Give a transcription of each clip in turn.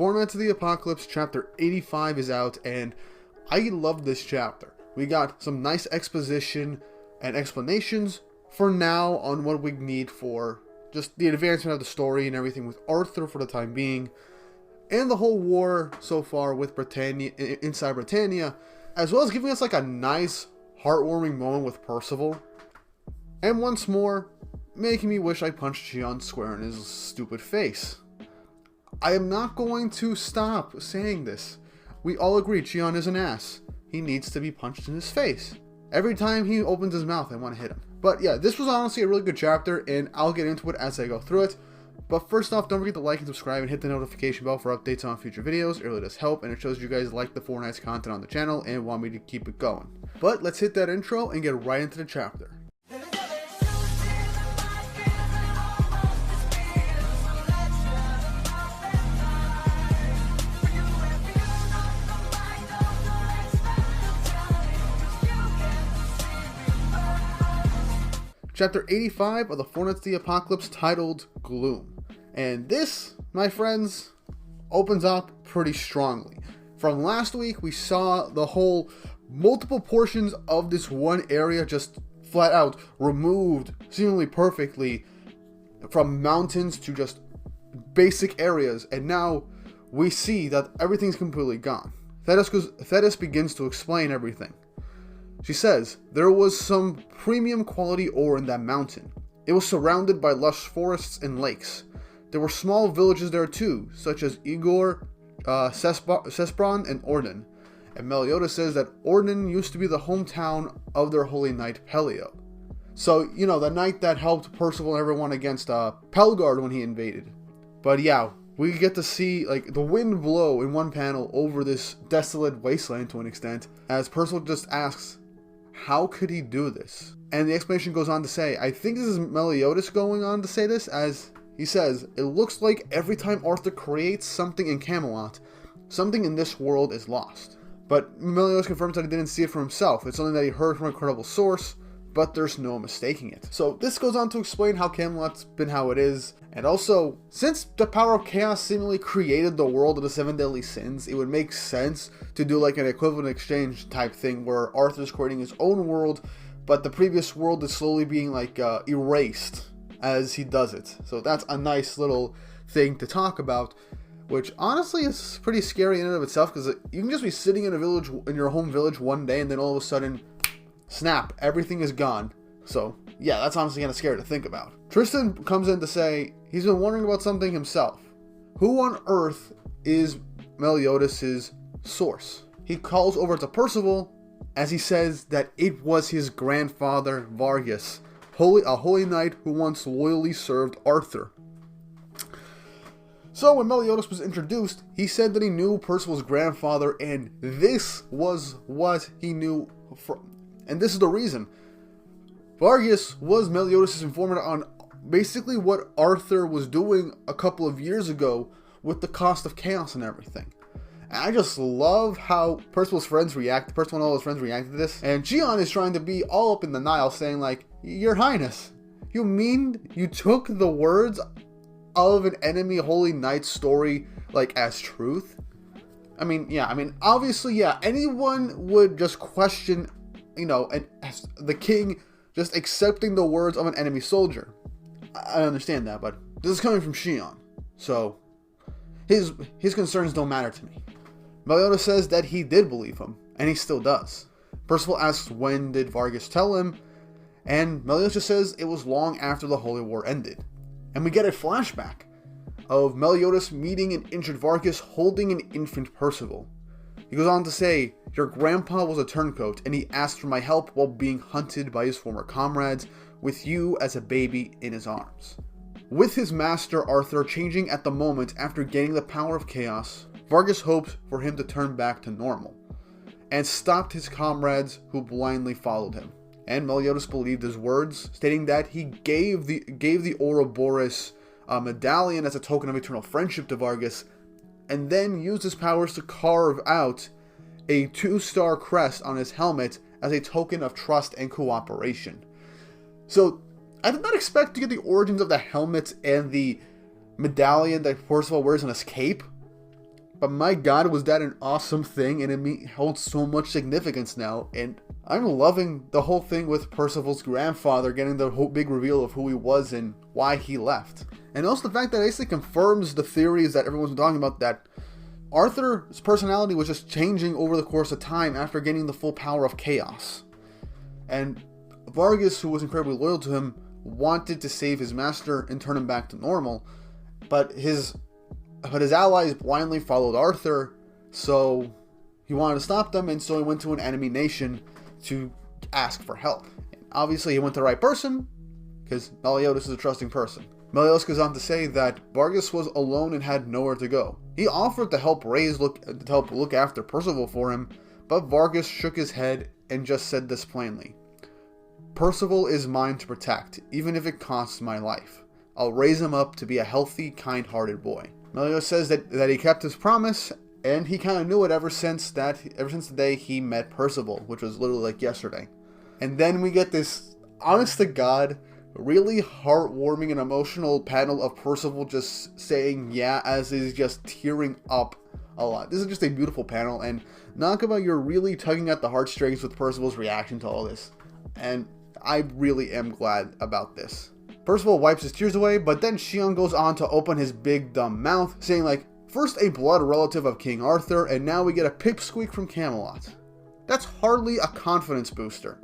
Four Knights of the Apocalypse chapter 85 is out, and I love this chapter. We got some nice exposition and explanations for now on what we need for just the advancement of the story and everything with Arthur for the time being, and the whole war so far with Britannia, inside Britannia, as well as giving us like a nice heartwarming moment with Percival. And once more, making me wish I punched Gian square in his stupid face. I am not going to stop saying this. We all agree Gian is an ass. He needs to be punched in his face. Every time he opens his mouth, I want to hit him. But yeah, this was honestly a really good chapter, and I'll get into it as I go through it. But first off, don't forget to like and subscribe and hit the notification bell for updates on future videos. It really does help, and it shows you guys like the Four Knights content on the channel and want me to keep it going. But let's hit that intro and get right into the chapter. Chapter 85 of the Four Knights of the Apocalypse, titled Gloom. And this, my friends, opens up pretty strongly. From last week, we saw the whole multiple portions of this one area just flat out removed seemingly perfectly from mountains to just basic areas. And now we see that everything's completely gone. Thetis begins to explain everything. She says, there was some premium quality ore in that mountain. It was surrounded by lush forests and lakes. There were small villages there too, such as Igor, Cesbron, and Orden. And Meliodas says that Orden used to be the hometown of their holy knight Pelio. So, you know, the knight that helped Percival and everyone against Pelgard when he invaded. But yeah, we get to see like the wind blow in one panel over this desolate wasteland to an extent, as Percival just asks, how could he do this? And the explanation goes on to say, I think this is Meliodas going on to say this, as he says, it looks like every time Arthur creates something in Camelot, something in this world is lost. But Meliodas confirms that he didn't see it for himself. It's something that he heard from a credible source, but there's no mistaking it. So this goes on to explain how Camelot's been how it is. And also, since the power of chaos seemingly created the world of the seven deadly sins, it would make sense to do like an equivalent exchange type thing where Arthur's creating his own world, but the previous world is slowly being like erased as he does it. So that's a nice little thing to talk about, which honestly is pretty scary in and of itself, because you can just be sitting in a village, in your home village one day, and then all of a sudden, snap, everything is gone. So yeah, that's honestly kind of scary to think about. Tristan comes in to say he's been wondering about something himself. Who on earth is Meliodas' source? He calls over to Percival as he says that it was his grandfather Vargas, a holy knight who once loyally served Arthur. So when Meliodas was introduced, he said that he knew Percival's grandfather, and this was what he knew from. And this is the reason. Vargas was Meliodas' informant on basically what Arthur was doing a couple of years ago with the cost of chaos and everything. And I just love how Percival and all his friends reacted to this. And Gian is trying to be all up in the Nile, saying like, Your Highness, you mean you took the words of an enemy holy knight story like as truth? I mean, obviously, yeah, anyone would just question, you know, the king just accepting the words of an enemy soldier. I understand that, but this is coming from Gian, so his concerns don't matter to me. Meliodas says that he did believe him, and he still does. Percival asks when did Vargas tell him, and Meliodas just says it was long after the Holy War ended. And we get a flashback of Meliodas meeting an injured Vargas holding an infant Percival. He goes on to say, your grandpa was a turncoat, and he asked for my help while being hunted by his former comrades, with you as a baby in his arms. With his master Arthur changing at the moment after gaining the power of chaos, Vargas hoped for him to turn back to normal, and stopped his comrades who blindly followed him. And Meliodas believed his words, stating that he gave the Ouroboros medallion as a token of eternal friendship to Vargas, and then used his powers to carve out a 2-star crest on his helmet as a token of trust and cooperation. So, I did not expect to get the origins of the helmet and the medallion that Percival wears on his cape, But my god, was that an awesome thing, and it holds so much significance now. And I'm loving the whole thing with Percival's grandfather getting the whole big reveal of who he was and why he left. And also the fact that it basically confirms the theories that everyone's been talking about, that Arthur's personality was just changing over the course of time after gaining the full power of chaos. And Vargas, who was incredibly loyal to him, wanted to save his master and turn him back to normal, but his allies blindly followed Arthur, so he wanted to stop them, and so he went to an enemy nation to ask for help. And obviously he went to the right person, because Meliodas is a trusting person. Meliodas goes on to say that Vargas was alone and had nowhere to go. He offered to help look after Percival for him, but Vargas shook his head and just said this plainly: "Percival is mine to protect, even if it costs my life. I'll raise him up to be a healthy, kind-hearted boy." Meliodas says that he kept his promise, and he kind of knew it ever since the day he met Percival, which was literally like yesterday. And then we get this, honest to God, really heartwarming and emotional panel of Percival just saying yeah as he's just tearing up a lot. This is just a beautiful panel, and Nakaba, you're really tugging at the heartstrings with Percival's reaction to all this. And I really am glad about this. Percival wipes his tears away, but then Shion goes on to open his big dumb mouth, saying like, first a blood relative of King Arthur, and now we get a pipsqueak from Camelot. That's hardly a confidence booster.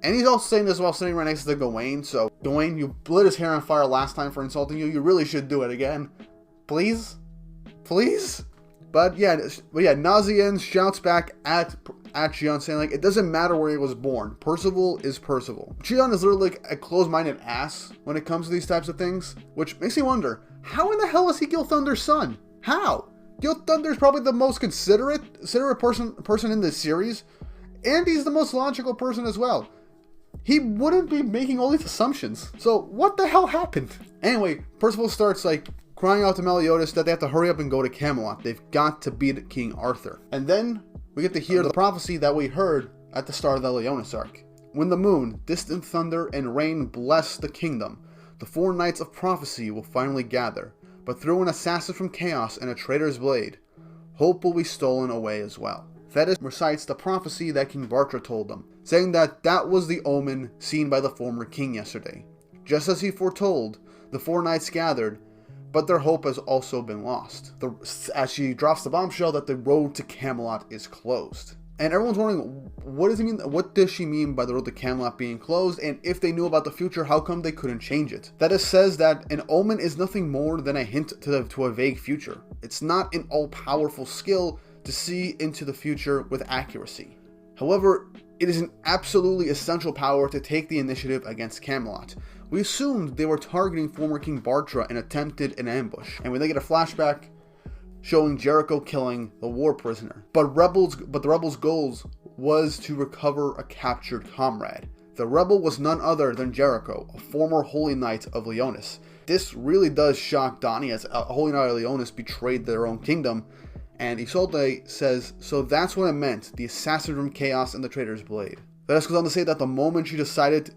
And he's also saying this while sitting right next to Gawain, so Gawain, you lit his hair on fire last time for insulting you, you really should do it again. Please? Please? But yeah, Nazian shouts back at Shion, saying like, it doesn't matter where he was born. Percival is Percival. Shion is literally like a closed-minded ass when it comes to these types of things, which makes me wonder, how in the hell is he Gilthunder's son? How? Gilthunder is probably the most considerate person in this series, and he's the most logical person as well. He wouldn't be making all these assumptions. So what the hell happened? Anyway, Percival starts like crying out to Meliodas that they have to hurry up and go to Camelot. They've got to beat King Arthur. And then we get to hear the prophecy that we heard at the start of the Leonis arc. When the moon, distant thunder, and rain bless the kingdom, the 4 knights of prophecy will finally gather. But through an assassin from chaos and a traitor's blade, hope will be stolen away as well. Thetis recites the prophecy that King Bartra told them, saying that that was the omen seen by the former king yesterday. Just as he foretold, the 4 knights gathered, but their hope has also been lost. As she drops the bombshell that the road to Camelot is closed. And everyone's wondering, what does she mean by the road to Camelot being closed? And if they knew about the future, how come they couldn't change it? Thetis says that an omen is nothing more than a hint to a vague future. It's not an all-powerful skill to see into the future with accuracy. However, it is an absolutely essential power to take the initiative against Camelot. We assumed they were targeting former King Bartra and attempted an ambush, and we then get a flashback showing Jericho killing the war prisoner. But the rebels' goals was to recover a captured comrade. The rebel was none other than Jericho, a former Holy Knight of Leonis. This really does shock Donnie, as a Holy Knight of Leonis betrayed their own kingdom. And Isolde says, so that's what it meant, the assassin from chaos and the traitor's blade. Thetis goes on to say that the moment she decided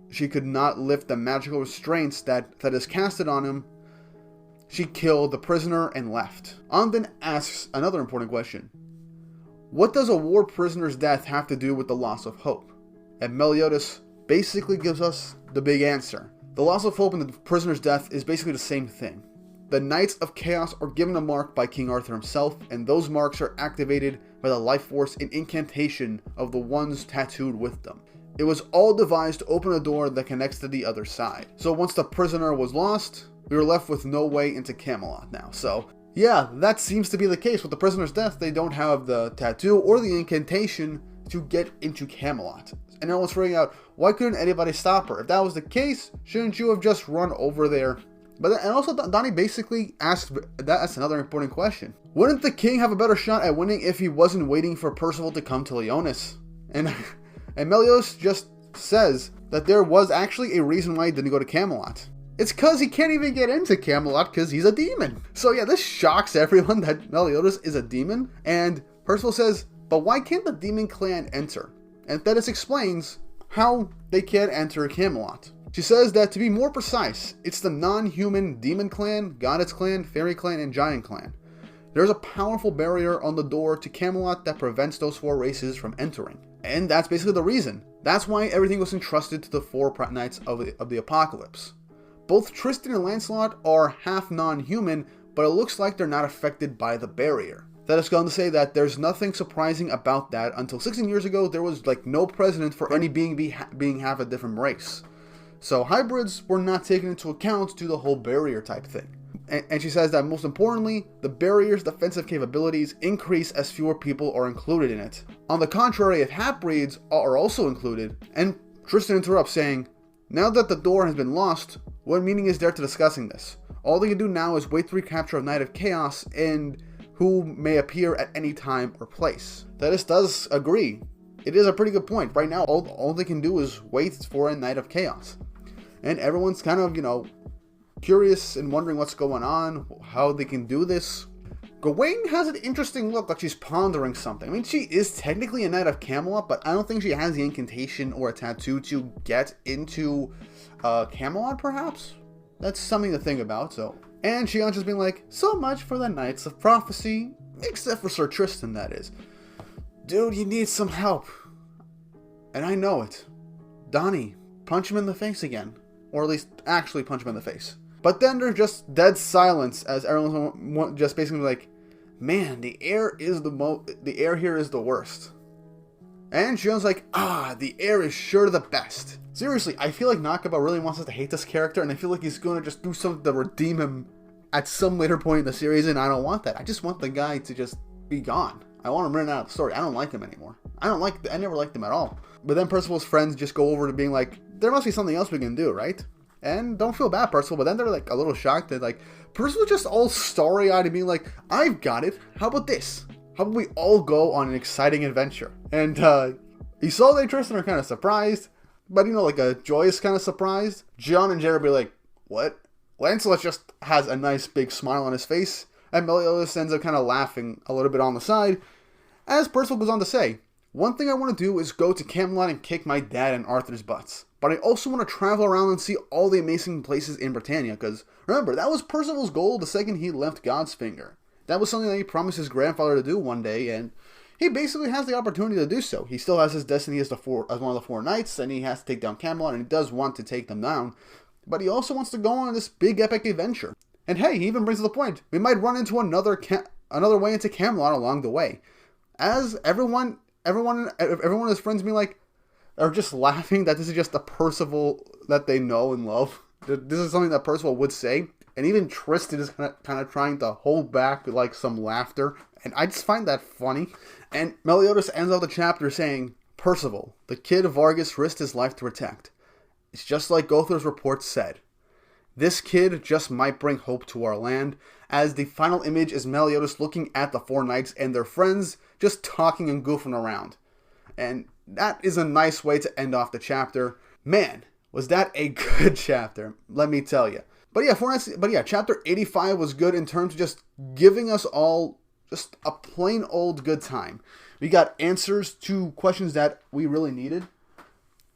she could not lift the magical restraints that Thetis casted on him, she killed the prisoner and left. An then asks another important question. What does a war prisoner's death have to do with the loss of hope? And Meliodas basically gives us the big answer. The loss of hope and the prisoner's death is basically the same thing. The Knights of Chaos are given a mark by King Arthur himself, and those marks are activated by the life force and incantation of the ones tattooed with them. It was all devised to open a door that connects to the other side. So once the prisoner was lost, we were left with no way into Camelot now. So yeah, that seems to be the case. With the prisoner's death, they don't have the tattoo or the incantation to get into Camelot. And everyone's figuring out, why couldn't anybody stop her? If that was the case, shouldn't you have just run over there? And also, Donnie basically asked, that's another important question. Wouldn't the king have a better shot at winning if he wasn't waiting for Percival to come to Leonis? And Meliodas just says that there was actually a reason why he didn't go to Camelot. It's because he can't even get into Camelot because he's a demon. So yeah, this shocks everyone that Meliodas is a demon. And Percival says, but why can't the demon clan enter? And Thetis explains how they can't enter Camelot. She says that, to be more precise, it's the non-human demon clan, goddess clan, fairy clan, and giant clan. there's a powerful barrier on the door to Camelot that prevents those 4 races from entering. And that's basically the reason. That's why everything was entrusted to the 4 knights of the apocalypse. Both Tristan and Lancelot are half non-human, but it looks like they're not affected by the barrier. That is going to say that there's nothing surprising about that. Until 16 years ago, there was like no precedent for any being half a different race. So hybrids were not taken into account to the whole barrier type thing. And she says that most importantly, the barrier's defensive capabilities increase as fewer people are included in it. On the contrary, if half-breeds are also included, and Tristan interrupts saying, now that the door has been lost, what meaning is there to discussing this? All they can do now is wait to recapture a Knight of Chaos and who may appear at any time or place. That does agree. It is a pretty good point. Right now, all they can do is wait for a Knight of Chaos. And everyone's kind of, curious and wondering what's going on, how they can do this. Gawain has an interesting look, like she's pondering something. I mean, she is technically a Knight of Camelot, but I don't think she has the incantation or a tattoo to get into Camelot, perhaps? That's something to think about, so. And Shion's just being like, so much for the Knights of Prophecy, except for Sir Tristan, that is. Dude, you need some help. And I know it. Donnie, punch him in the face again. Or at least actually punch him in the face. But then there's just dead silence as everyone's just basically like, man, the air here is the worst. And Shion's like, the air is sure the best. Seriously, I feel like Nakaba really wants us to hate this character, and I feel like he's going to just do something to redeem him at some later point in the series, and I don't want that. I just want the guy to just be gone. I want him written out of the story. I don't like him anymore. I never liked him at all. But then Percival's friends just go over to being like, there must be something else we can do, right? And don't feel bad, Percival, but then they're like a little shocked that like, Percival's just all starry-eyed and being like, I've got it. How about this? How about we all go on an exciting adventure? And Isolde and Tristan are kind of surprised, but like a joyous kind of surprised. John and Jared be like, what? Lancelot just has a nice big smile on his face, and Meliodas ends up kind of laughing a little bit on the side, as Percival goes on to say, one thing I want to do is go to Camelot and kick my dad and Arthur's butts. But I also want to travel around and see all the amazing places in Britannia, because remember, that was Percival's goal the second he left God's Finger. That was something that he promised his grandfather to do one day, and he basically has the opportunity to do so. He still has his destiny as one of the 4 knights, and he has to take down Camelot, and he does want to take them down. But he also wants to go on this big epic adventure. And hey, he even brings to the point, we might run into another way into Camelot along the way. As everyone and his friends being like, are just laughing that this is just a Percival that they know and love. This is something that Percival would say. And even Tristan is kind of trying to hold back like some laughter. And I just find that funny. And Meliodas ends off the chapter saying, Percival, the kid Vargas risked his life to protect. It's just like Gothar's report said. This kid just might bring hope to our land, as the final image is Meliodas looking at the 4 knights and their friends just talking and goofing around. And that is a nice way to end off the chapter. Man, was that a good chapter, let me tell you. But yeah, chapter 85 was good in terms of just giving us all just a plain old good time. We got answers to questions that we really needed.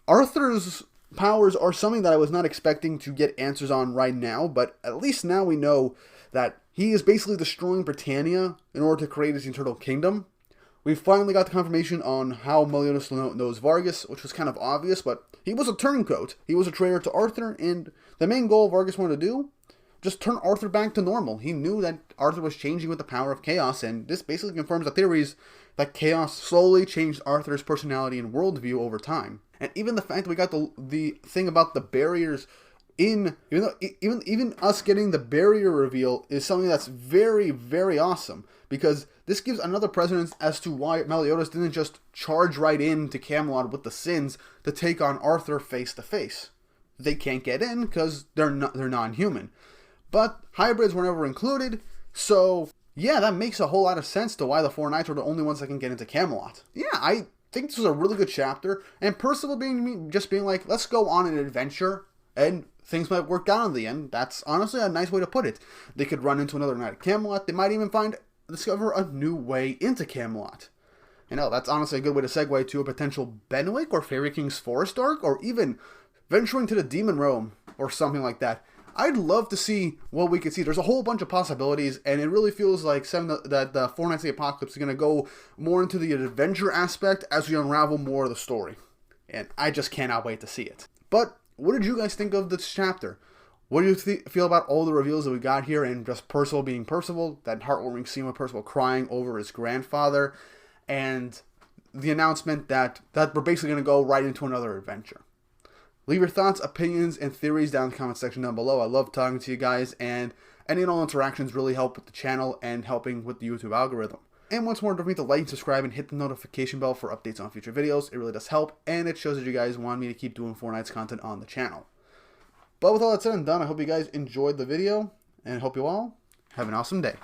Arthur's powers are something that I was not expecting to get answers on right now, but at least now we know that he is basically destroying Britannia in order to create his eternal kingdom. We finally got the confirmation on how Meliodas knows Vargas, which was kind of obvious, but he was a turncoat. He was a traitor to Arthur, and the main goal Vargas wanted to do, just turn Arthur back to normal. He knew that Arthur was changing with the power of chaos, and this basically confirms the theories that chaos slowly changed Arthur's personality and worldview over time. And even the fact that we got the thing about the barriers even us getting the barrier reveal is something that's very, very awesome, because this gives another precedence as to why Meliodas didn't just charge right into Camelot with the sins to take on Arthur face to face. They can't get in because they're non-human. But hybrids were never included, so yeah, that makes a whole lot of sense to why the 4 knights are the only ones that can get into Camelot. Yeah, I think this was a really good chapter, and Percival being like, let's go on an adventure, and things might work out in the end. That's honestly a nice way to put it. They could run into another Knight of Camelot. They might even discover a new way into Camelot. You know, that's honestly a good way to segue to a potential Benwick or Fairy King's Forest arc, or even venturing to the Demon Realm or something like that. I'd love to see what we could see. There's a whole bunch of possibilities, and it really feels like that the Four Knights of the Apocalypse is going to go more into the adventure aspect as we unravel more of the story. And I just cannot wait to see it. But what did you guys think of this chapter? What do you feel about all the reveals that we got here, and just Percival being Percival, that heartwarming scene with Percival crying over his grandfather, and the announcement that we're basically going to go right into another adventure? Leave your thoughts, opinions, and theories down in the comment section down below. I love talking to you guys, and any and all interactions really help with the channel and helping with the YouTube algorithm. And once more, don't forget to like and subscribe and hit the notification bell for updates on future videos. It really does help, and it shows that you guys want me to keep doing Four Knights content on the channel. But with all that said and done, I hope you guys enjoyed the video, and I hope you all have an awesome day.